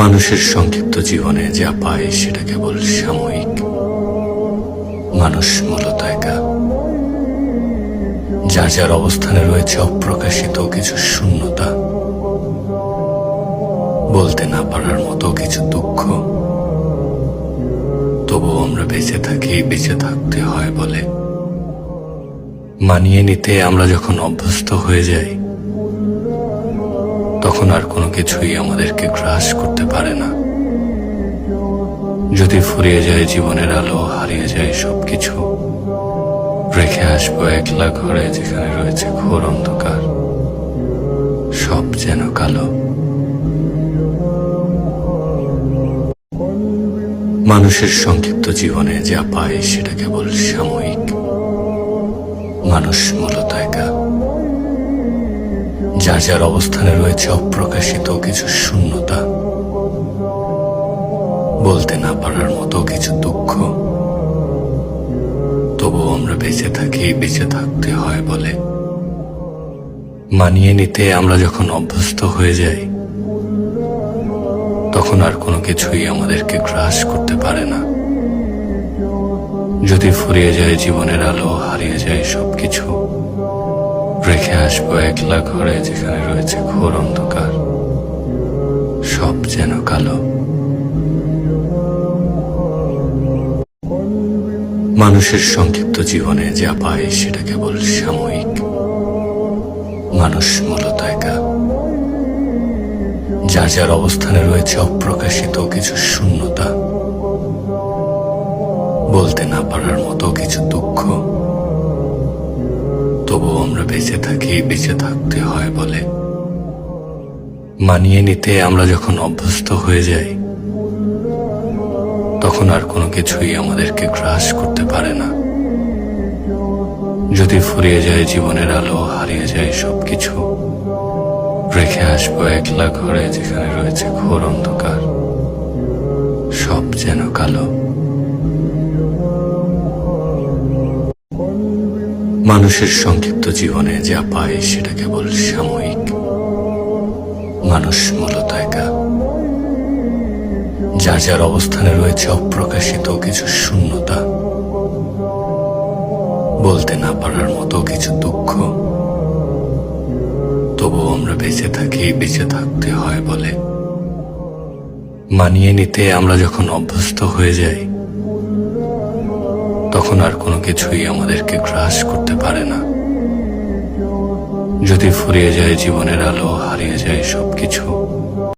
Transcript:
মানুষের সংক্ষিপ্ত জীবনে যা পায় সেটা কেবল সাময়িক। মানুষ মূলত একা, যার যার অবস্থানে রয়েছে অপ্রকাশিত কিছু শূন্যতা, বলতে না পারার মতো কিছু দুঃখ। তবুও আমরা বেঁচে থাকি, বেঁচে থাকতে হয় বলে। মানিয়ে নিতে আমরা যখন অভ্যস্ত হয়ে যাই, তখন আর কোনো কিছুই আমাদেরকে গ্রাস করতে পারে না। যদি ফুরিয়ে যায় জীবনের আলো, হারিয়ে যায় সবকিছু, রেখে আসবো একলা ঘরে যেখানে রয়েছে ঘোর অন্ধকার, সব যেন কালো। মানুষের সংক্ষিপ্ত জীবনে যা পায় সেটা কেবল সাময়িক। মানুষ মূলত একা, যার যার অবস্থানে রয়েছে অপ্রকাশিত কিছু শূন্যতা, বলতে না পারার মতো কিছু দুঃখ। তবুও আমরা বেঁচে থাকি, বেঁচে থাকতে হয় বলে। মানিয়ে নিতে আমরা যখন অভ্যস্ত হয়ে যাই, তখন আর কোনো কিছুই আমাদেরকে গ্রাস করতে পারে না। যদি ফুরিয়ে যায় জীবনের আলো, হারিয়ে যায় সবকিছু, রেখে আসবো একলা ঘরে যেখানে রয়েছে ঘোর অন্ধকার, সব যেন কালো। মানুষের সংক্ষিপ্ত জীবনে যা পায় সেটা কেবল সাময়িক। মানুষ মূলত একা, যার যার অবস্থানে রয়েছে অপ্রকাশিত কিছু শূন্যতা, বলতে না পারার মতো কিছু দুঃখ। তবুও আমরা বেঁচে থাকি, বেঁচে থাকতে হয় বলে। মানিয়ে নিতে আমরা যখন অভ্যস্ত হয়ে যাই, তখন আর কোনো কিছুই আমাদেরকে গ্রাস করতে পারে না। যদি ফুরিয়ে যায় জীবনের আলো, হারিয়ে যায় সবকিছু, রেখে আসবো একলা ঘরে যেখানে রয়েছে ঘোর অন্ধকার, সব যেন কালো। মানুষের সংক্ষিপ্ত জীবনে যা পায় সেটা কেবল সাময়িক। মানুষ মূলত একা, যার যার অবস্থানে রয়েছে অপ্রকাশিত কিছু শূন্যতা, বলতে না পারার মতো কিছু দুঃখ। তবুও আমরা বেঁচে থাকি, বেঁচে থাকতে হয় বলে। মানিয়ে নিতে আমরা যখন অভ্যস্ত হয়ে যাই, তখন আর কোনো কিছুই আমাদেরকে গ্রাস করতে পারে না। যদি ফুরিয়ে যায় জীবনের আলো, হারিয়ে যায় সবকিছু,